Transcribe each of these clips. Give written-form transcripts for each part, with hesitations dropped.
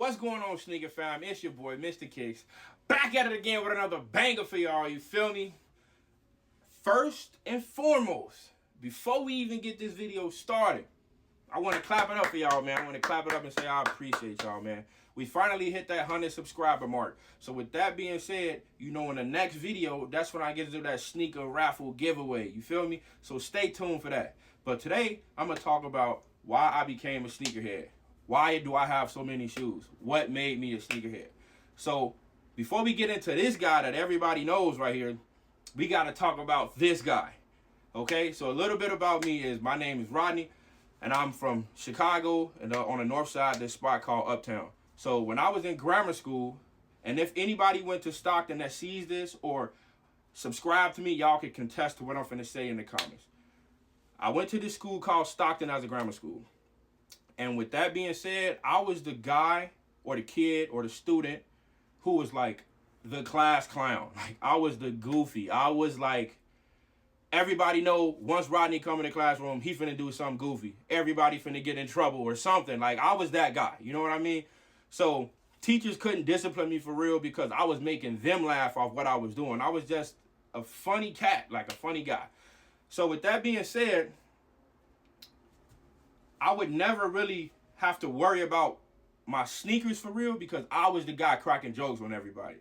What's going on, sneaker fam? It's your boy, Mr. Kicks. Back at it again with another banger for y'all, you feel me? First and foremost, before we even get this video started, I want to clap it up for y'all, man. I want to clap it up and say I appreciate y'all, man. We finally hit that 100 subscriber mark. So with that being said, you know, in the next video, that's when I get to do that sneaker raffle giveaway. You feel me? So stay tuned for that. But today, I'm going to talk about why I became a sneakerhead. Why do I have so many shoes? What made me a sneakerhead? So before we get into this guy that everybody knows right here, we got to talk about this guy. Okay? So a little bit about me is my name is Rodney. And I'm from Chicago, and on the north side, this spot called Uptown. So when I was in grammar school, and if anybody went to Stockton that sees this or subscribe to me, y'all can contest to what I'm finna say in the comments. I went to this school called Stockton as a grammar school. And with that being said, I was the guy or the kid or the student who was like the class clown. Like, I was the goofy. I was like, everybody know once Rodney come in the classroom, he finna do something goofy. Everybody finna get in trouble or something. Like, I was that guy. You know what I mean? So teachers couldn't discipline me for real because I was making them laugh off what I was doing. I was just a funny cat, like a funny guy. So with that being said, I would never really have to worry about my sneakers for real because I was the guy cracking jokes on everybody.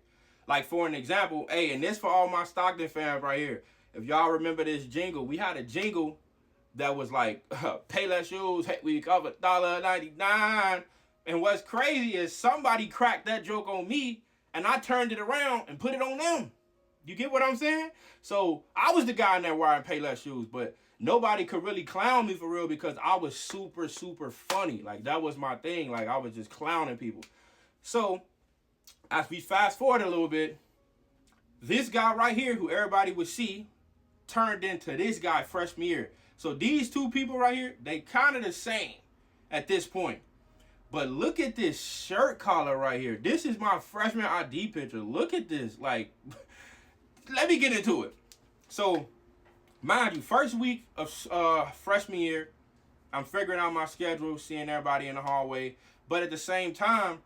Like, for an example, hey, and this for all my Stockton fans right here. If y'all remember this jingle, we had a jingle that was like, pay less shoes, we cover $1.99. And what's crazy is somebody cracked that joke on me and I turned it around and put it on them. You get what I'm saying? So I was the guy in there wearing pay less shoes, but nobody could really clown me for real because I was super, super funny. Like, that was my thing. Like, I was just clowning people. So as we fast forward a little bit, this guy right here who everybody would see turned into this guy freshman year. So these two people right here, they kind of the same at this point. But look at this shirt collar right here. This is my freshman ID picture. Look at this. Like, let me get into it. So, mind you, first week of freshman year, I'm figuring out my schedule, seeing everybody in the hallway. But at the same time,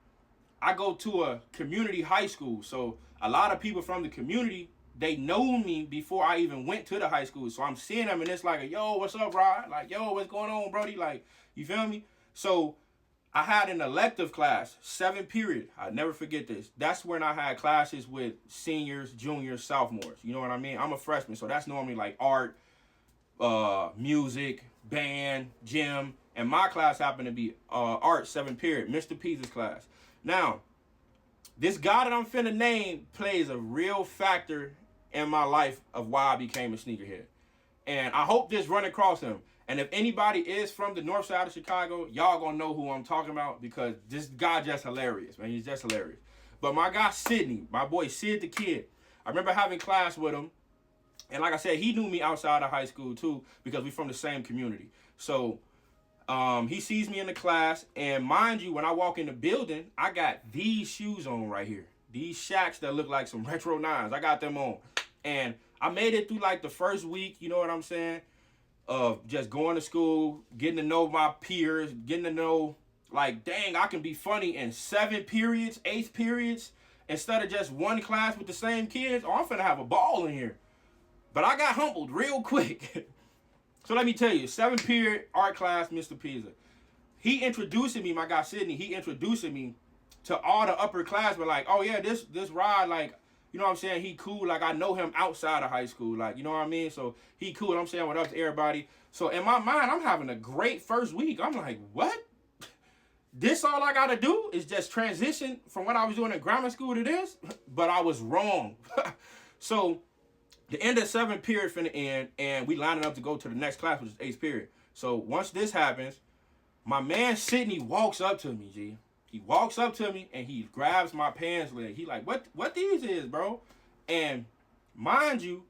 I go to a community high school. So a lot of people from the community, they know me before I even went to the high school. So I'm seeing them and it's like, yo, what's up, Rod? Like, yo, what's going on, Brody? Like, you feel me? So I had an elective class, 7th period. I never forget this. That's when I had classes with seniors, juniors, sophomores. You know what I mean? I'm a freshman, so that's normally like art, music, band, gym. And my class happened to be art, 7th period, Mr. P's class. Now, this guy that I'm finna name plays a real factor in my life of why I became a sneakerhead. And I hope this run across him. And if anybody is from the north side of Chicago, y'all gonna know who I'm talking about because this guy just hilarious, man. He's just hilarious. But my guy Sydney, my boy Sid the Kid, I remember having class with him. And like I said, he knew me outside of high school too because we from the same community. So he sees me in the class. And mind you, when I walk in the building, I got these shoes on right here. These Shacks that look like some retro 9s. I got them on. And I made it through like the first week, you know what I'm saying? Of just going to school, getting to know my peers, getting to know, like, dang, I can be funny in 7 periods, 8 periods, instead of just one class with the same kids. Oh, I'm finna have a ball in here. But I got humbled real quick. So let me tell you, 7th period art class, Mr. Pizza. He introducing me, my guy Sydney, he introducing me to all the upper classmen, like, oh yeah, this Rod, like, you know what I'm saying? He cool. Like, I know him outside of high school. Like, you know what I mean? So he cool. I'm saying what up to everybody. So in my mind, I'm having a great first week. I'm like, what? This all I got to do is just transition from what I was doing in grammar school to this? But I was wrong. So the end of 7th period finna end, and we lining up to go to the next class, which is 8th period. So once this happens, my man Sydney walks up to me, G. He walks up to me and he grabs my pants leg. He like, what these is, bro? And mind you,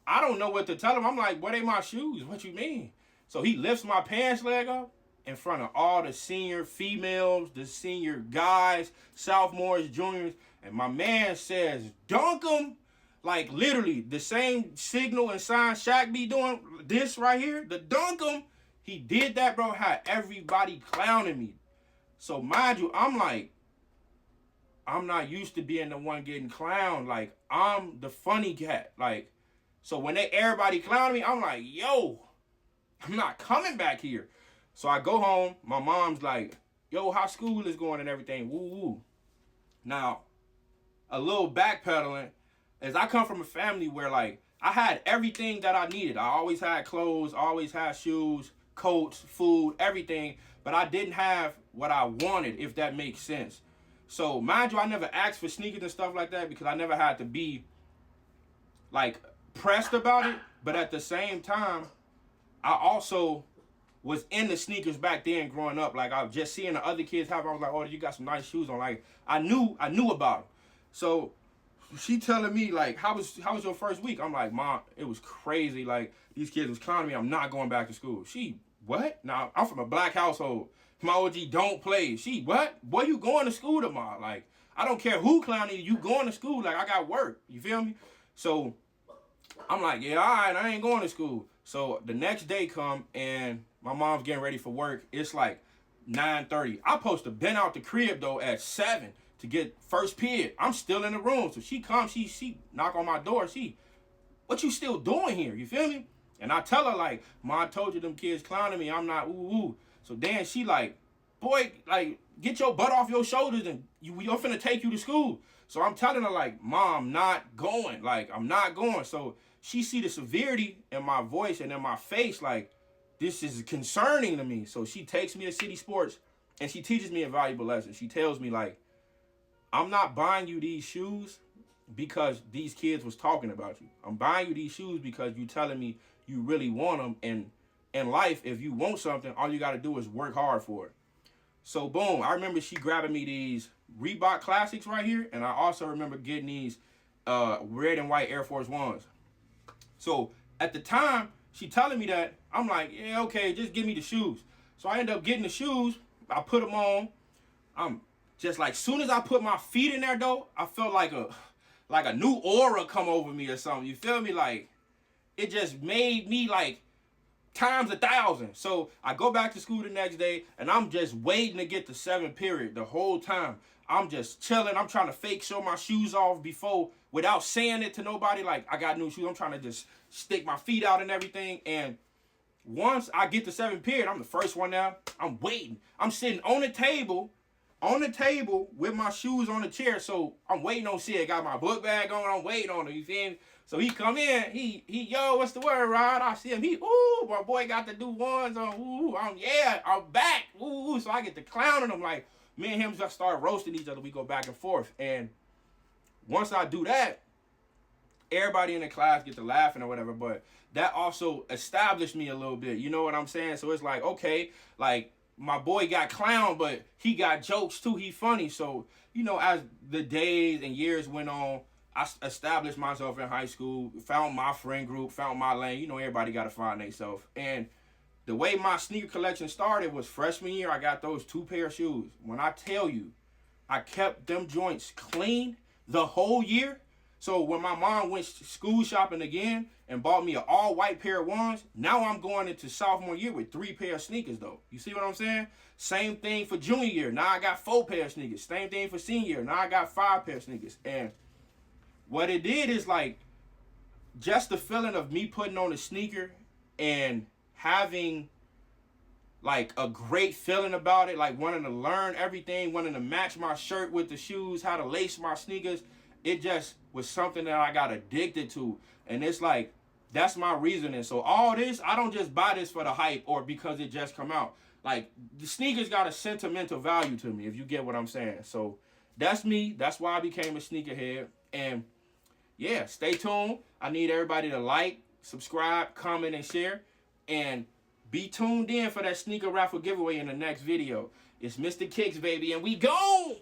I don't know what to tell him. I'm like, what ain't my shoes? What you mean? So he lifts my pants leg up in front of all the senior females, the senior guys, sophomores, juniors. And my man says, dunk them. Like, literally, the same signal and sign Shaq be doing, this right here, the dunk them. He did that, bro, had everybody clowning me. So mind you, I'm like, I'm not used to being the one getting clowned. Like, I'm the funny cat. Like, so when everybody clown me, I'm like, yo, I'm not coming back here. So I go home. My mom's like, yo, how school is going and everything. Woo woo. Now, a little backpedaling is I come from a family where, like, I had everything that I needed. I always had clothes, always had shoes, coats, food, everything. But I didn't have what I wanted, if that makes sense. So, mind you, I never asked for sneakers and stuff like that because I never had to be, like, pressed about it. But at the same time, I also was in the sneakers back then growing up. Like, I was just seeing the other kids have, I was like, oh, you got some nice shoes on. Like, I knew about them. So she telling me, like, how was your first week? I'm like, Mom, it was crazy. Like, these kids was clowning me. I'm not going back to school. She, what? Now, I'm from a black household. My OG don't play. She, what? Boy, you going to school tomorrow. Like, I don't care who clowning you. You going to school. Like, I got work. You feel me? So I'm like, yeah, all right, I ain't going to school. So the next day come and my mom's getting ready for work. It's like 9:30. I'm supposed to been out the crib, though, at 7 to get first period. I'm still in the room. So she comes, she knock on my door. What you still doing here? You feel me? And I tell her, like, Mom, I told you them kids clowning me. I'm not, ooh. So then she like, boy, like, get your butt off your shoulders and you're finna take you to school. So I'm telling her, like, Mom, I'm not going. Like, I'm not going. So she see the severity in my voice and in my face, like, this is concerning to me. So she takes me to City Sports and she teaches me a valuable lesson. She tells me, like, I'm not buying you these shoes because these kids was talking about you. I'm buying you these shoes because you telling me you really want them. And in life, if you want something, all you got to do is work hard for it. So, boom, I remember she grabbing me these Reebok Classics right here. And I also remember getting these red and white Air Force Ones. So, at the time, she telling me that, I'm like, yeah, okay, just give me the shoes. So, I end up getting the shoes. I put them on. I'm just like, soon as I put my feet in there, though, I felt like a new aura come over me or something. You feel me? Like, it just made me, like, times 1,000. So I go back to school the next day and I'm just waiting to get the 7th period the whole time. I'm just chilling. I'm trying to fake show my shoes off before without saying it to nobody. Like, I got new shoes. I'm trying to just stick my feet out and everything. And once I get the 7th period, I'm the first one now. I'm waiting. I'm sitting on the table with my shoes on the chair. So I'm waiting on Sid. Got my book bag on. I'm waiting on him. You feel me? So he come in, he, yo, what's the word, Rod? I see him, my boy got to do ones on, I'm back, So I get to clowning him, like, me and him just start roasting each other. We go back and forth. And once I do that, everybody in the class get to laughing or whatever, but that also established me a little bit. You know what I'm saying? So it's like, okay, like, my boy got clowned, but he got jokes too. He funny. So, as the days and years went on, I established myself in high school, found my friend group, found my lane. Everybody got to find themselves. And the way my sneaker collection started was freshman year. I got those 2 pair of shoes. When I tell you, I kept them joints clean the whole year. So when my mom went school shopping again and bought me an all-white pair of ones, now I'm going into sophomore year with 3 pair of sneakers, though. You see what I'm saying? Same thing for junior year. Now I got 4 pair of sneakers. Same thing for senior year. Now I got 5 pair of sneakers. And what it did is, like, just the feeling of me putting on a sneaker and having, like, a great feeling about it, like wanting to learn everything, wanting to match my shirt with the shoes, how to lace my sneakers, it just was something that I got addicted to. And it's like, that's my reasoning. So all this, I don't just buy this for the hype or because it just come out. Like, the sneakers got a sentimental value to me, if you get what I'm saying. So that's me. That's why I became a sneakerhead. And yeah, stay tuned. I need everybody to like, subscribe, comment, and share. And be tuned in for that sneaker raffle giveaway in the next video. It's Mr. Kicks, baby, and we gone!